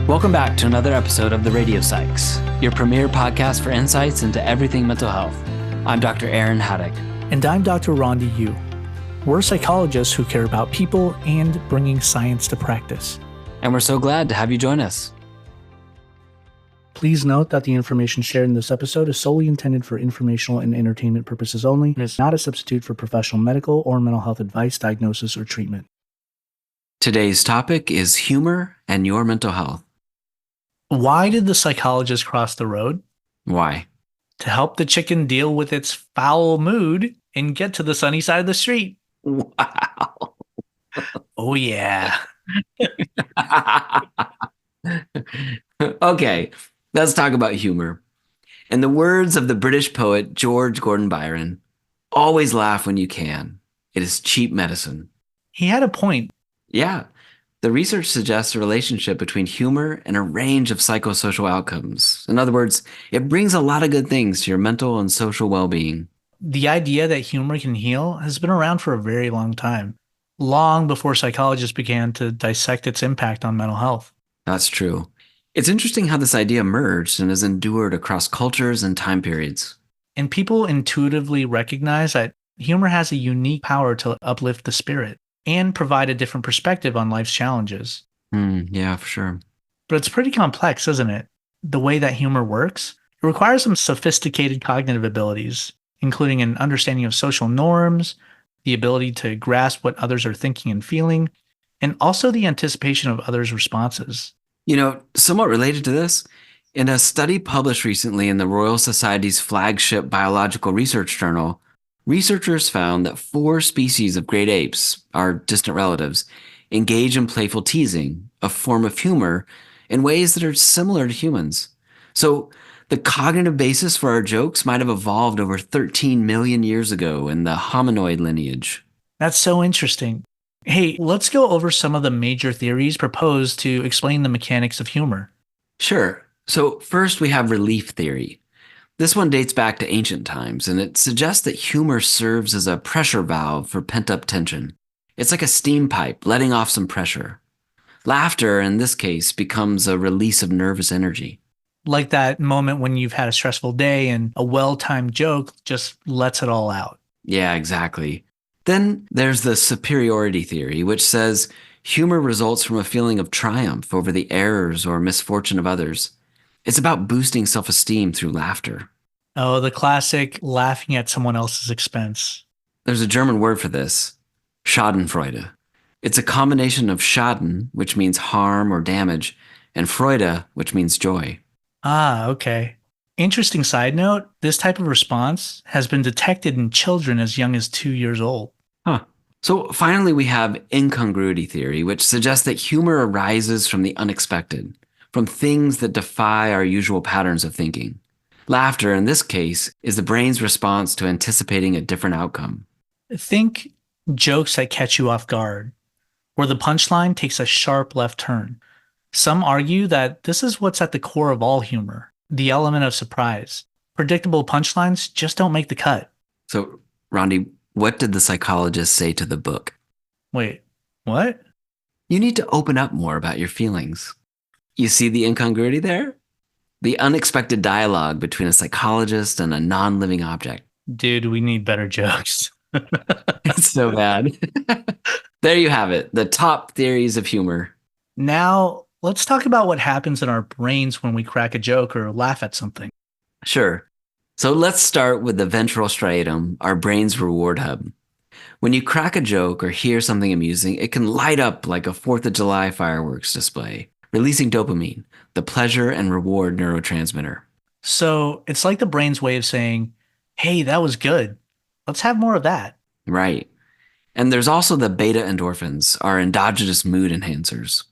Welcome back to another episode of the Radio Psychs, your premier podcast for insights into everything mental health. I'm Dr. Aaron Haddock. And I'm Dr. Rhonda Yu. We're psychologists who care about people and bringing science to practice. And we're so glad to have you join us. Please note that the information shared in this episode is solely intended for informational and entertainment purposes only and is not a substitute for professional medical or mental health advice, diagnosis, or treatment. Today's topic is humor and your mental health. Why did the psychologist cross the road? Why? To help the chicken deal with its foul mood and get to the sunny side of the street. Wow. Oh, yeah. Okay, let's talk about humor. In the words of the British poet George Gordon Byron, always laugh when you can. It is cheap medicine. He had a point. Yeah. The research suggests a relationship between humor and a range of psychosocial outcomes. In other words, it brings a lot of good things to your mental and social well-being. The idea that humor can heal has been around for a very long time, long before psychologists began to dissect its impact on mental health. That's true. It's interesting how this idea emerged and has endured across cultures and time periods. And people intuitively recognize that humor has a unique power to uplift the spirit and provide a different perspective on life's challenges. Yeah, for sure. But it's pretty complex, isn't it? The way that humor works, it requires some sophisticated cognitive abilities, including an understanding of social norms, the ability to grasp what others are thinking and feeling, and also the anticipation of others' responses. You know, somewhat related to this, in a study published recently in the Royal Society's flagship biological research journal, researchers found that 4 species of great apes, our distant relatives, engage in playful teasing, a form of humor, in ways that are similar to humans. So the cognitive basis for our jokes might have evolved over 13 million years ago in the hominoid lineage. That's so interesting. Hey, let's go over some of the major theories proposed to explain the mechanics of humor. Sure. So first we have relief theory. This one dates back to ancient times, and it suggests that humor serves as a pressure valve for pent-up tension. It's like a steam pipe letting off some pressure. Laughter, in this case, becomes a release of nervous energy. Like that moment when you've had a stressful day and a well-timed joke just lets it all out. Yeah, exactly. Then there's the superiority theory, which says humor results from a feeling of triumph over the errors or misfortune of others. It's about boosting self-esteem through laughter. Oh, the classic laughing at someone else's expense. There's a German word for this, Schadenfreude. It's a combination of Schaden, which means harm or damage, and Freude, which means joy. Ah, okay. Interesting side note, this type of response has been detected in children as young as 2 years old. Huh. So finally, we have incongruity theory, which suggests that humor arises from the unexpected, from things that defy our usual patterns of thinking. Laughter, in this case, is the brain's response to anticipating a different outcome. Think jokes that catch you off guard, where the punchline takes a sharp left turn. Some argue that this is what's at the core of all humor, the element of surprise. Predictable punchlines just don't make the cut. So, Rondi, what did the psychologist say to the book? Wait, what? You need to open up more about your feelings. You see the incongruity there? The unexpected dialogue between a psychologist and a non-living object. Dude, we need better jokes. It's so bad. There you have it, the top theories of humor. Now, let's talk about what happens in our brains when we crack a joke or laugh at something. Sure. So let's start with the ventral striatum, our brain's reward hub. When you crack a joke or hear something amusing, it can light up like a 4th of July fireworks display, releasing dopamine, the pleasure and reward neurotransmitter. So it's like the brain's way of saying, hey, that was good. Let's have more of that. Right. And there's also the beta endorphins, our endogenous mood enhancers.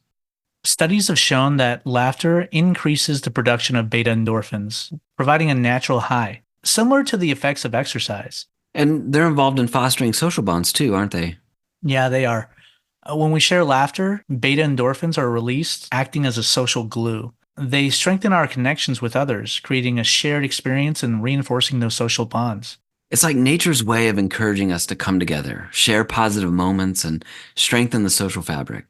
Studies have shown that laughter increases the production of beta endorphins, providing a natural high, similar to the effects of exercise. And they're involved in fostering social bonds too, aren't they? Yeah, they are. When we share laughter, beta endorphins are released, acting as a social glue. They strengthen our connections with others, creating a shared experience and reinforcing those social bonds. It's like nature's way of encouraging us to come together, share positive moments, and strengthen the social fabric.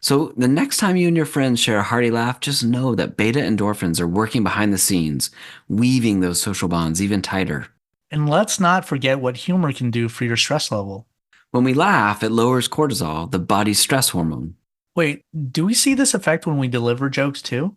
So the next time you and your friends share a hearty laugh, just know that beta endorphins are working behind the scenes, weaving those social bonds even tighter. And let's not forget what humor can do for your stress level. When we laugh, it lowers cortisol, the body's stress hormone. Wait, do we see this effect when we deliver jokes too?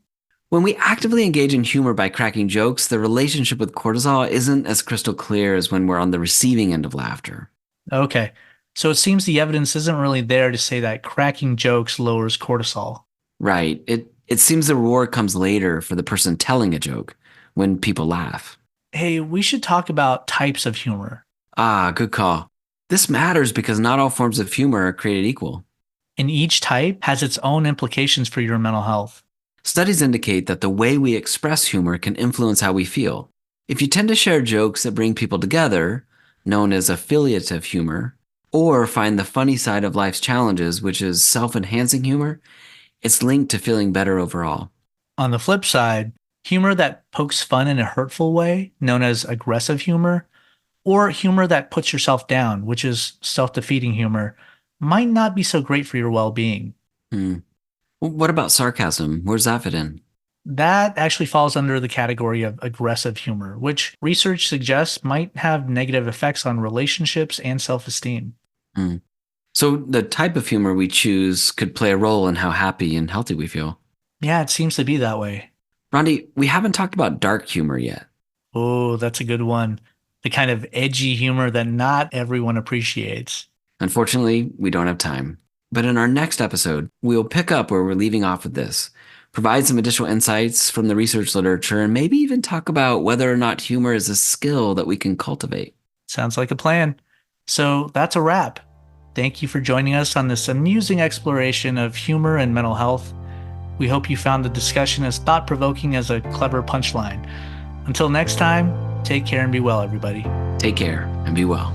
When we actively engage in humor by cracking jokes, the relationship with cortisol isn't as crystal clear as when we're on the receiving end of laughter. Okay, so it seems the evidence isn't really there to say that cracking jokes lowers cortisol. Right. It seems the reward comes later for the person telling a joke when people laugh. Hey, we should talk about types of humor. Ah, good call. This matters because not all forms of humor are created equal. And each type has its own implications for your mental health. Studies indicate that the way we express humor can influence how we feel. If you tend to share jokes that bring people together, known as affiliative humor, or find the funny side of life's challenges, which is self-enhancing humor, it's linked to feeling better overall. On the flip side, humor that pokes fun in a hurtful way, known as aggressive humor, or humor that puts yourself down, which is self-defeating humor, might not be so great for your well-being. Hmm. What about sarcasm? Where's that fit in? That actually falls under the category of aggressive humor, which research suggests might have negative effects on relationships and self-esteem. Hmm. So the type of humor we choose could play a role in how happy and healthy we feel. Yeah, it seems to be that way. Rondi, we haven't talked about dark humor yet. Oh, that's a good one. The kind of edgy humor that not everyone appreciates. Unfortunately, we don't have time. But in our next episode, we'll pick up where we're leaving off with this, provide some additional insights from the research literature, and maybe even talk about whether or not humor is a skill that we can cultivate. Sounds like a plan. So that's a wrap. Thank you for joining us on this amusing exploration of humor and mental health. We hope you found the discussion as thought-provoking as a clever punchline. Until next time, take care and be well, everybody. Take care and be well.